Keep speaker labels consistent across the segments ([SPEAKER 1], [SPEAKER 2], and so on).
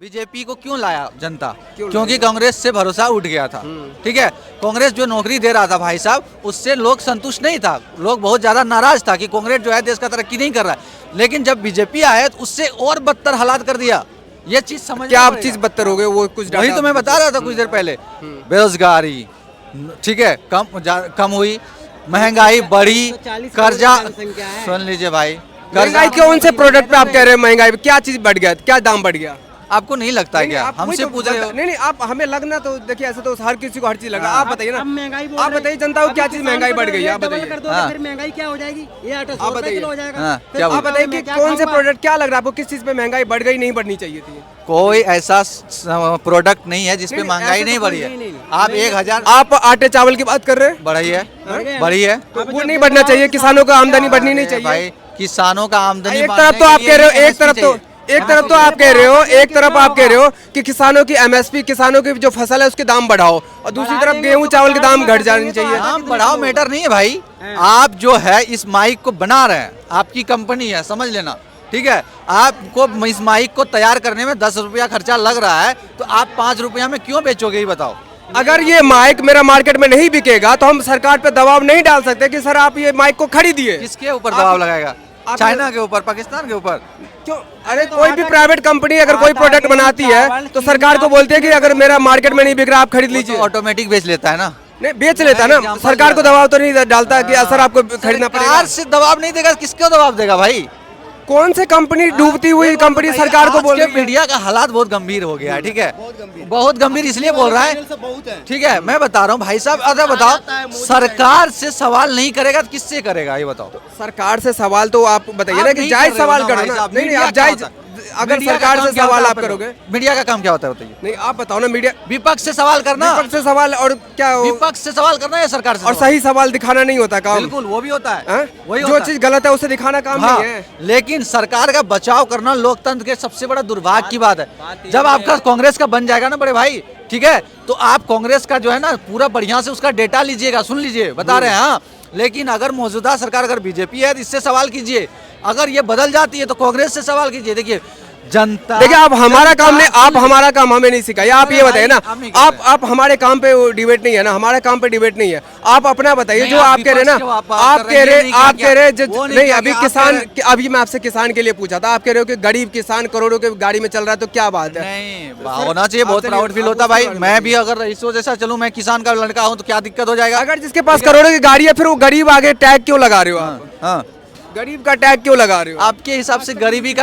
[SPEAKER 1] BJP को क्यों लाया जनता? क्योंकि कांग्रेस से भरोसा उठ गया था। ठीक है, कांग्रेस जो नौकरी दे रहा था भाई साहब, उससे लोग संतुष्ट नहीं था। लोग बहुत ज्यादा नाराज था कि कांग्रेस जो है देश का तरक्की नहीं कर रहा है। लेकिन जब बीजेपी आए तो उससे और बदतर हालात कर दिया। ये चीज समझ
[SPEAKER 2] क्या आप चीज बदतर हो गए? वो कुछ
[SPEAKER 1] वही तो मैं बता रहा था कुछ देर पहले। बेरोजगारी ठीक है कम हुई, महंगाई बढ़ी, कर्जा, सुन लीजिए भाई,
[SPEAKER 2] महंगाई कौन से प्रोडक्ट पे आप कह रहे हैं महंगाई? क्या चीज बढ़ गया? क्या दाम बढ़ गया?
[SPEAKER 1] आपको नहीं लगता है क्या? हमसे पूछ रहे हो?
[SPEAKER 2] नहीं, आप हमें लगना तो देखिए, ऐसे तो हर किसी को हर चीज लगा। आप बताइए ना, आप बताइए जनता को क्या चीज महंगाई बढ़ गई है? आप बताइए,
[SPEAKER 3] फिर महंगाई क्या हो जाएगी? ये आटा 100 रुपए किलो हो जाएगा।
[SPEAKER 2] आप बताइए कि कौन से प्रोडक्ट, क्या लग रहा है आपको, किस चीज पे महंगाई बढ़ गई, नहीं बढ़नी चाहिए थी?
[SPEAKER 1] कोई ऐसा प्रोडक्ट नहीं है जिसपे महंगाई नहीं बढ़ी है। आप 1000
[SPEAKER 2] आप आटे चावल की बात कर रहे हैं,
[SPEAKER 1] बढ़ी है, बढ़ी है,
[SPEAKER 2] वो नहीं बढ़ना चाहिए। किसानों का आमदनी बढ़नी नहीं चाहिए
[SPEAKER 1] भाई। किसानों का आमदनी
[SPEAKER 2] एक तरफ तो आप कह रहे हो, एक तरफ तो आप कह रहे हो, एक तरफ आप कह रहे हो कि किसानों की एमएसपी, किसानों की जो फसल है उसके दाम बढ़ाओ, और दूसरी तरफ गेहूं चावल के दाम घट जाने चाहिए।
[SPEAKER 1] दाम बढ़ाओ मैटर नहीं है भाई। आप जो है इस माइक को बना रहे हैं, आपकी कंपनी है, समझ लेना। ठीक है, आपको इस माइक को तैयार करने में 10 रुपया खर्चा लग रहा है, तो आप 5 रुपया में क्यों बेचोगे? ये बताओ।
[SPEAKER 2] अगर ये माइक मेरा मार्केट में नहीं बिकेगा तो हम सरकार पे दबाव नहीं डाल सकते कि सर आप ये माइक को खरीदिए।
[SPEAKER 1] किसके ऊपर दबाव लगाएगा? चाइना के ऊपर, पाकिस्तान के ऊपर?
[SPEAKER 2] क्यों? अरे कोई भी प्राइवेट कंपनी अगर कोई प्रोडक्ट बनाती है तो सरकार को बोलते हैं कि अगर मेरा मार्केट में नहीं बिक रहा आप खरीद लीजिए।
[SPEAKER 1] ऑटोमेटिक बेच लेता है ना।
[SPEAKER 2] नहीं, बेच लेता है ना। सरकार को दबाव तो नहीं डालता कि सर आपको खरीदना पड़ेगा।
[SPEAKER 1] सरकार से दबाव नहीं देगा, किसको दबाव देगा भाई?
[SPEAKER 2] कौन से कंपनी, डूबती हुई कंपनी सरकार को बोल रही है?
[SPEAKER 1] मीडिया का हालात बहुत गंभीर हो गया है। ठीक है, बहुत गंभीर इसलिए बोल रहा है। ठीक है, मैं बता रहा हूँ भाई साहब। अच्छा बताओ, सरकार से सवाल नहीं करेगा तो किससे करेगा? ये बताओ।
[SPEAKER 2] सरकार से सवाल तो आप बताइए ना कि जायज सवाल करो ना। नहीं, आप जायज, अगर सरकार से सवाल आप करोगे।
[SPEAKER 1] मीडिया का काम क्या होता है बताइए?
[SPEAKER 2] नहीं, आप बताओ ना। मीडिया
[SPEAKER 1] विपक्ष से सवाल करना,
[SPEAKER 2] विपक्ष से सवाल, और क्या
[SPEAKER 1] विपक्ष से सवाल करना है सरकार से?
[SPEAKER 2] और सही सवाल दिखाना नहीं होता काम?
[SPEAKER 1] बिल्कुल, वो भी होता है।
[SPEAKER 2] वही जो चीज गलत है उसे दिखाना काम नहीं है।
[SPEAKER 1] लेकिन सरकार का बचाव करना लोकतंत्र के सबसे बड़ा दुर्भाग्य की बात है। जब आपका कांग्रेस का बन जाएगा ना बड़े भाई, ठीक है, तो आप कांग्रेस का जो है ना पूरा बढ़िया से उसका डेटा लीजिएगा, सुन लीजिए, बता रहे हैं। हाँ, लेकिन अगर मौजूदा सरकार अगर बीजेपी है तो इससे सवाल कीजिए। अगर ये बदल जाती है तो कांग्रेस से सवाल कीजिए। देखिए जनता,
[SPEAKER 2] देखिए आप हमारा काम नहीं, आप हमारा काम हमें नहीं सिखाइए। आप ये बताइए ना, आप हमारे काम पे डिबेट नहीं है ना, हमारे काम पे डिबेट नहीं है। आप अपना बताइए जो आप कह रहे हैं ना। आप कह रहे नहीं, अभी किसान, अभी मैं आपसे किसान के लिए पूछा था, आप कह रहे हो कि गरीब किसान करोड़ों के गाड़ी में चल रहा है, तो क्या बात है?
[SPEAKER 1] नहीं, होना चाहिए, बहुत प्राउड फील होता भाई। मैं भी अगर रईसों जैसा चलूं, मैं किसान का लड़का हूं, तो क्या दिक्कत हो जाएगा?
[SPEAKER 2] अगर जिसके पास करोड़ों की गाड़ी है, फिर वो गरीब आगे टैग क्यों लगा रहे हो आप?
[SPEAKER 1] हाँ,
[SPEAKER 2] गरीब का टैग क्यों लगा रहे हो?
[SPEAKER 1] आपके हिसाब से गरीबी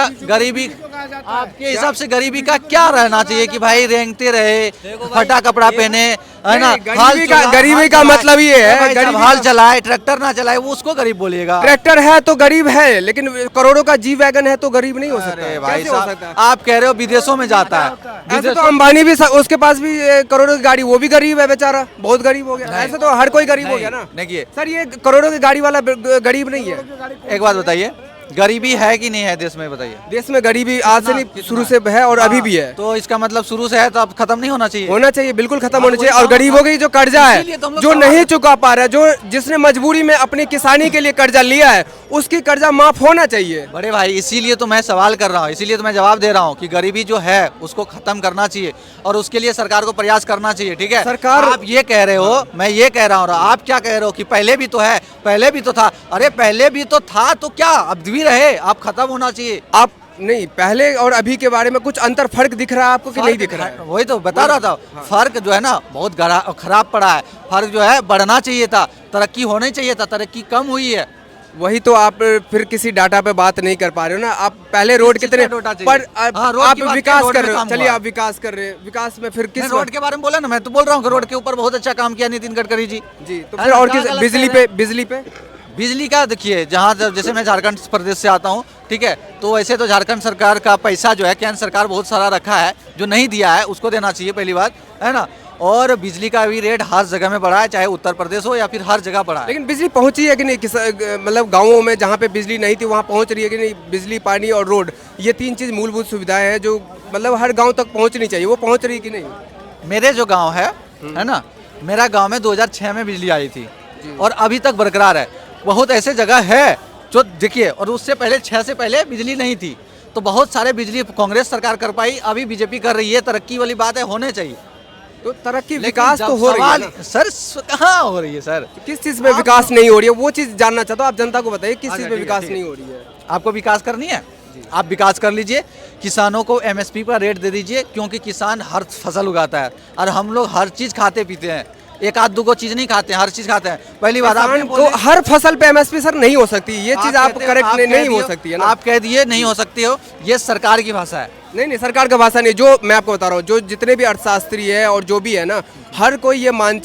[SPEAKER 1] आपके हिसाब से गरीबी का क्या रहना चाहिए कि भाई रेंगते रहे, फटा कपड़ा पहने, है ना?
[SPEAKER 2] गरीबी का मतलब ये है,
[SPEAKER 1] हाल चलाए, ट्रैक्टर ना चलाए, वो उसको गरीब बोलिएगा?
[SPEAKER 2] ट्रैक्टर है तो गरीब है, लेकिन करोड़ों का जी वैगन है तो गरीब नहीं हो सकता।
[SPEAKER 1] अरे भाई साहब, आप कह रहे हो विदेशों में जाता है।
[SPEAKER 2] ऐसे तो अंबानी भी, उसके पास भी करोड़ों की गाड़ी, वो भी गरीब है बेचारा, बहुत गरीब हो गया। ऐसे तो हर कोई गरीब हो गया ना।
[SPEAKER 1] देखिए
[SPEAKER 2] सर, ये करोड़ों की गाड़ी वाला गरीब नहीं है।
[SPEAKER 1] एक बात बताइए, गरीबी है कि नहीं है देश में? बताइए।
[SPEAKER 2] देश में गरीबी आज से नहीं, शुरू से है और अभी भी है।
[SPEAKER 1] तो इसका मतलब शुरू से है तो अब खत्म नहीं होना चाहिए?
[SPEAKER 2] होना चाहिए, बिल्कुल खत्म होना चाहिए। और गरीबों की जो कर्जा है, जो नहीं चुका पा रहा है, जो जिसने मजबूरी में अपनी किसानी के लिए कर्जा लिया है, उसकी कर्जा माफ होना चाहिए।
[SPEAKER 1] बड़े भाई, इसीलिए तो मैं सवाल कर रहा हूँ, इसीलिए तो मैं जवाब दे रहा हूँ कि गरीबी जो है उसको खत्म करना चाहिए और उसके लिए सरकार को प्रयास करना चाहिए। ठीक है,
[SPEAKER 2] सरकार,
[SPEAKER 1] आप ये कह रहे हो, मैं ये कह रहा हूँ, आप क्या कह रहे हो कि पहले भी तो है, पहले भी तो था। अरे पहले भी तो था तो क्या अब भी रहे? आप खत्म होना चाहिए।
[SPEAKER 2] आप नहीं, पहले और अभी के बारे में कुछ अंतर, फर्क दिख रहा है आपको कि नहीं दिख रहा है?
[SPEAKER 1] वही तो बता रहा था। फर्क जो है ना बहुत खराब पड़ा है। फर्क जो है बढ़ना चाहिए था, तरक्की होनी चाहिए था, तरक्की कम हुई है।
[SPEAKER 2] वही तो आप फिर किसी डाटा पे बात नहीं कर पा रहे हो ना। आप पहले रोड कितने पर आप विकास कर रहे हो, चलिए आप विकास कर रहे हैं, विकास में फिर किस
[SPEAKER 1] रोड के बारे में बोला ना? मैं तो बोल रहा हूँ रोड के ऊपर बहुत अच्छा काम किया नितिन गडकरी जी।
[SPEAKER 2] तो फिर और किस,
[SPEAKER 1] बिजली का देखिए, जहाँ जैसे मैं झारखंड प्रदेश से आता हूँ, ठीक है, तो वैसे तो झारखंड सरकार का पैसा जो है केंद्र सरकार बहुत सारा रखा है, जो नहीं दिया है उसको देना चाहिए, पहली बात है ना। और बिजली का भी रेट हर जगह में बढ़ा है, चाहे उत्तर प्रदेश हो या फिर हर जगह बढ़ा है।
[SPEAKER 2] लेकिन बिजली पहुंची है कि नहीं? मतलब गाँवों में जहाँ पे बिजली नहीं थी वहाँ पहुँच रही है कि नहीं? बिजली, पानी और रोड, ये 3 चीज़ मूलभूत सुविधाएं हैं जो मतलब हर गाँव तक पहुँचनी चाहिए, वो पहुँच रही है कि नहीं?
[SPEAKER 1] मेरे जो गाँव है ना, मेरा गाँव में 2006 में बिजली आई थी और अभी तक बरकरार है। बहुत ऐसे जगह है जो देखिए, और उससे पहले 6 से पहले बिजली नहीं थी। तो बहुत सारे बिजली कांग्रेस सरकार कर पाई, अभी बीजेपी कर रही है, तरक्की वाली बात है, होने चाहिए।
[SPEAKER 2] तो तरक्की
[SPEAKER 1] लेकिन
[SPEAKER 2] विकास
[SPEAKER 1] जब
[SPEAKER 2] तो हो रही है
[SPEAKER 1] सवाल-
[SPEAKER 2] ना।
[SPEAKER 1] सर कहाँ हो रही है सर?
[SPEAKER 2] किस चीज में विकास नहीं हो रही है वो चीज जानना चाहता हूँ, आप जनता को बताइए किस
[SPEAKER 1] अच्छा,
[SPEAKER 2] चीज में
[SPEAKER 1] ठीक है,
[SPEAKER 2] विकास
[SPEAKER 1] ठीक है।
[SPEAKER 2] नहीं हो रही है।
[SPEAKER 1] आपको विकास करनी है, आप विकास कर लीजिए, किसानों को एमएसपी का रेट दे दीजिए, क्योंकि किसान हर फसल उगाता है और हम लोग हर चीज़ खाते पीते हैं, एक आध दो चीज़ नहीं खाते हैं, हर चीज़ खाते हैं। पहली बात आपने
[SPEAKER 2] किसान को हर फसल पे एमएसपी सर नहीं हो सकती, ये चीज आप
[SPEAKER 1] कहते हो-
[SPEAKER 2] करेक्ट
[SPEAKER 1] आप
[SPEAKER 2] नहीं
[SPEAKER 1] कह
[SPEAKER 2] हो
[SPEAKER 1] दिए-
[SPEAKER 2] सकती है ना।
[SPEAKER 1] आप कह दिए नहीं हो सकती हो, ये सरकार की भाषा है।
[SPEAKER 2] नहीं सरकार का भाषा नहीं, जो मैं आपको बता रहा हूँ, जो जितने भी अर्थशास्त्री है और जो भी है ना, हर कोई ये मान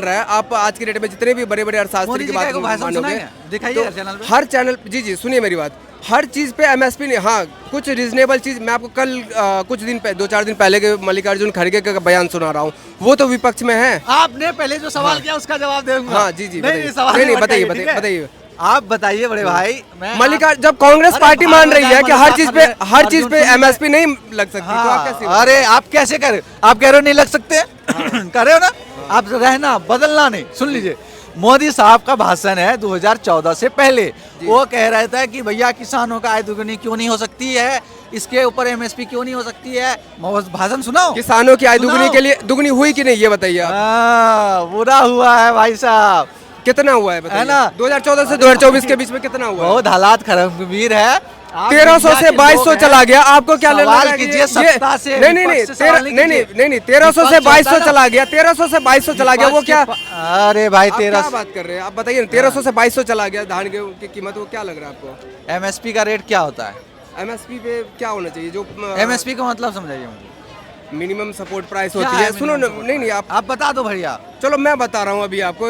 [SPEAKER 2] रहा है। आप आज की डेट में जितने भी बड़े बड़े अर्थशास्त्री
[SPEAKER 1] मोदी
[SPEAKER 2] की
[SPEAKER 1] जी का
[SPEAKER 2] बात
[SPEAKER 1] एक भाषण
[SPEAKER 2] मानोगे,
[SPEAKER 1] सुनाएंगे? दिखाइए चैनल पे।
[SPEAKER 2] हर चैनल, जी सुनिए मेरी बात, हर चीज पे एमएसपी नहीं, हाँ कुछ रीजनेबल चीज। मैं आपको कल कुछ दिन पहले 2-4 दिन पहले के मल्लिकार्जुन खड़गे का बयान सुना रहा हूँ, वो तो विपक्ष में है।
[SPEAKER 1] आपने पहले जो सवाल किया उसका जवाब दे दूंगा।
[SPEAKER 2] हाँ जी
[SPEAKER 1] नहीं, सवाल
[SPEAKER 2] नहीं
[SPEAKER 1] मत
[SPEAKER 2] बताइए
[SPEAKER 1] करिए, ठीक है?
[SPEAKER 2] बताइए।
[SPEAKER 1] आप बताइए बड़े भाई, मैं
[SPEAKER 2] मल्लिकार्जुन, जब कांग्रेस
[SPEAKER 1] अरे
[SPEAKER 2] पार्टी
[SPEAKER 1] भाई,
[SPEAKER 2] मान रही है कि हर चीज पे
[SPEAKER 1] अर्जुन सुनिए।
[SPEAKER 2] एमएसपी नहीं लग सकती, तो आप कैसे?
[SPEAKER 1] हाँ, अरे आप कैसे कर रहे हो? आप कह रहे हो नहीं लग सकते कर रहे हो ना, आप रहना बदलना नहीं। सुन लीजिए, मोदी साहब का भाषण है 2014 से पहले, वो कह रहा था कि भैया किसानों का आय दुगनी क्यों नहीं हो सकती है, इसके ऊपर एमएसपी क्यों नहीं हो सकती है। भाषण सुनाओ।
[SPEAKER 2] किसानों की आय दुगनी
[SPEAKER 1] सुनाओ।
[SPEAKER 2] के लिए दुगनी हुई कि नहीं ये बताइए आप।
[SPEAKER 1] बुरा हुआ है भाई साहब,
[SPEAKER 2] कितना हुआ है बताइए?
[SPEAKER 1] है ना?
[SPEAKER 2] 2014 से 2024 के बीच में कितना हुआ है?
[SPEAKER 1] बहुत हालात खराब गंभीर है। आप
[SPEAKER 2] 1300
[SPEAKER 1] इंडिया
[SPEAKER 2] से
[SPEAKER 1] के
[SPEAKER 2] 2200
[SPEAKER 1] लोग
[SPEAKER 2] चला
[SPEAKER 1] हैं।
[SPEAKER 2] गया, आपको क्या लग रहा
[SPEAKER 1] सवाल
[SPEAKER 2] है कि
[SPEAKER 1] कीजिए सत्ता से,
[SPEAKER 2] नहीं नहीं
[SPEAKER 1] विपक्ष से सवाल नहीं कीजिए।
[SPEAKER 2] नहीं 1300 से
[SPEAKER 1] विपक्ष
[SPEAKER 2] 2200
[SPEAKER 1] होता है
[SPEAKER 2] चला गया, 1300 से 2200 चला गया, वो
[SPEAKER 1] विपक्ष
[SPEAKER 2] क्या?
[SPEAKER 1] के अरे भाई
[SPEAKER 2] आप क्या
[SPEAKER 1] 1300
[SPEAKER 2] बात कर रहे हैं आप बताइए ना, 1300 से 2200 चला गया धान गेहूं की कीमत, वो क्या लग रहा है आपको?
[SPEAKER 1] एमएसपी का रेट क्या होता है?
[SPEAKER 2] एमएसपी पे क्या होना चाहिए? जो
[SPEAKER 1] एमएसपी का मतलब समझाइए मुझे।
[SPEAKER 2] मिनिमम सपोर्ट प्राइस
[SPEAKER 1] क्या
[SPEAKER 2] होती है।
[SPEAKER 1] है
[SPEAKER 2] सुनो ना,
[SPEAKER 1] minimum support
[SPEAKER 2] नहीं
[SPEAKER 1] price? आप बता दो भैया।
[SPEAKER 2] चलो मैं बता रहा हूँ अभी आपको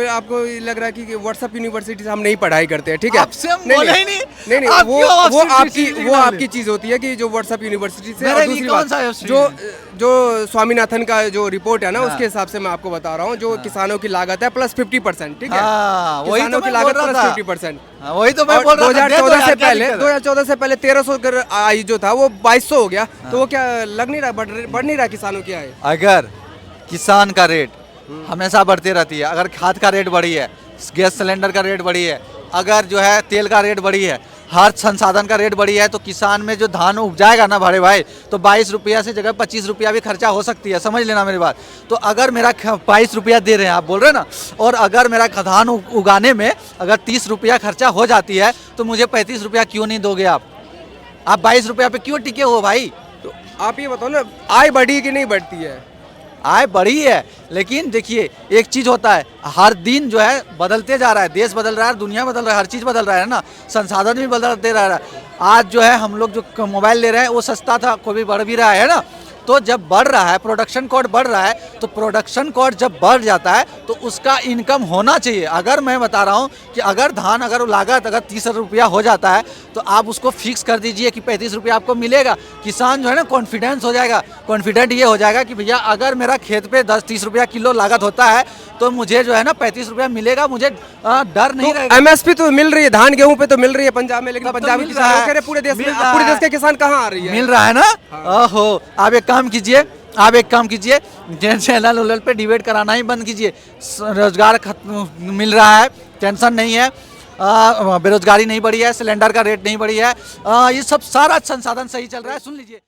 [SPEAKER 2] लग रहा है कि व्हाट्सएप यूनिवर्सिटी से हम नहीं पढ़ाई करते हैं, ठीक है?
[SPEAKER 1] आपसे हम बोले ही नहीं।
[SPEAKER 2] नहीं
[SPEAKER 1] आप क्यों
[SPEAKER 2] वो
[SPEAKER 1] WhatsApp
[SPEAKER 2] आपकी
[SPEAKER 1] यूनिवर्सिटी
[SPEAKER 2] वो
[SPEAKER 1] डाले?
[SPEAKER 2] आपकी चीज होती है कि जो व्हाट्सएप यूनिवर्सिटी से।
[SPEAKER 1] मेरे
[SPEAKER 2] और
[SPEAKER 1] लिए
[SPEAKER 2] दूसरी
[SPEAKER 1] कौन
[SPEAKER 2] बात,
[SPEAKER 1] सा वेबसाइट
[SPEAKER 2] जो
[SPEAKER 1] है?
[SPEAKER 2] जो स्वामीनाथन का जो रिपोर्ट है ना,
[SPEAKER 1] हाँ।
[SPEAKER 2] उसके हिसाब से मैं आपको बता रहा हूँ, जो किसानों की लागत है प्लस 50%, ठीक है?
[SPEAKER 1] हाँ, वही
[SPEAKER 2] किसानों
[SPEAKER 1] तो
[SPEAKER 2] की
[SPEAKER 1] मैं
[SPEAKER 2] लागत
[SPEAKER 1] बोल
[SPEAKER 2] प्लस
[SPEAKER 1] रहा था।
[SPEAKER 2] 50%।
[SPEAKER 1] हाँ, वही तो मैं
[SPEAKER 2] और
[SPEAKER 1] बोल रहा था। दे दो
[SPEAKER 2] 2014
[SPEAKER 1] यार,
[SPEAKER 2] से
[SPEAKER 1] क्या
[SPEAKER 2] पहले
[SPEAKER 1] दिक्कत है?
[SPEAKER 2] 2014 से पहले 1300 कर आई जो था वो 2200 हो गया, तो वो क्या लग नहीं रहा, बढ़ नहीं रहा किसानों की आय?
[SPEAKER 1] अगर किसान का रेट हमेशा बढ़ते रहती है, अगर खाद का रेट बढ़ी है, गैस सिलेंडर का रेट बढ़ी है, अगर जो है तेल का रेट बढ़ी है, हर संसाधन का रेट बढ़ी है, तो किसान में जो धान उपजाएगा ना बड़े भाई, तो 22 रुपया से जगह 25 रुपया भी खर्चा हो सकती है, समझ लेना मेरी बात। तो अगर मेरा 22 रुपया दे रहे हैं आप बोल रहे हैं ना, और अगर मेरा धान उगाने में अगर 30 रुपया खर्चा हो जाती है, तो मुझे 35 रुपया क्यों नहीं दोगे आप? 22 रुपया पे क्यों टिके हो भाई?
[SPEAKER 2] तो आप ये बताओ ना, आय बढ़ी कि नहीं बढ़ती है?
[SPEAKER 1] आय बढ़ी है, लेकिन देखिए एक चीज होता है, हर दिन जो है बदलते जा रहा है, देश बदल रहा है, दुनिया बदल रहा है, हर चीज बदल रहा है ना, संसाधन भी बदलते रह रहा है। आज जो है हम लोग जो मोबाइल ले रहे हैं वो सस्ता था, कोई भी बढ़ भी रहा है ना, तो जब बढ़ रहा है, प्रोडक्शन कॉस्ट बढ़ रहा है, तो प्रोडक्शन कॉस्ट जब बढ़ जाता है तो उसका इनकम होना चाहिए। अगर मैं बता रहा हूँ कि अगर धान अगर लागत अगर 30 रुपया हो जाता है, तो आप उसको फिक्स कर दीजिए कि 35 रुपया आपको मिलेगा। किसान जो है ना कॉन्फिडेंस हो जाएगा, कॉन्फिडेंट ये हो जाएगा कि भैया अगर मेरा खेत पे 10-30 रुपया किलो लागत होता है, तो मुझे जो है ना 35 रुपया मिलेगा, मुझे डर नहीं रहेगा।
[SPEAKER 2] एमएसपी तो मिल रही है, धान गेहूं पे तो मिल रही है पंजाब में, लेकिन
[SPEAKER 1] तब तो
[SPEAKER 2] पंजाबी
[SPEAKER 1] मिल
[SPEAKER 2] किसान
[SPEAKER 1] रहा
[SPEAKER 2] वो
[SPEAKER 1] है।
[SPEAKER 2] कह रहे पूरे देश में,
[SPEAKER 1] मिल रहा
[SPEAKER 2] पूरे देश
[SPEAKER 1] है।
[SPEAKER 2] के किसान कहाँ आ रही है?
[SPEAKER 1] मिल रहा है ना। ओहो, आप एक काम कीजिए, आप एक काम कीजिए, चैनल उलल पे डिबेट कराना ही बंद कीजिए। रोजगार खत्म मिल रहा है, टेंशन नहीं है, बेरोजगारी नहीं बढ़ी है, सिलेंडर का रेट नहीं बढ़ी है, ये सब सारा संसाधन सही चल रहा है। सुन लीजिए।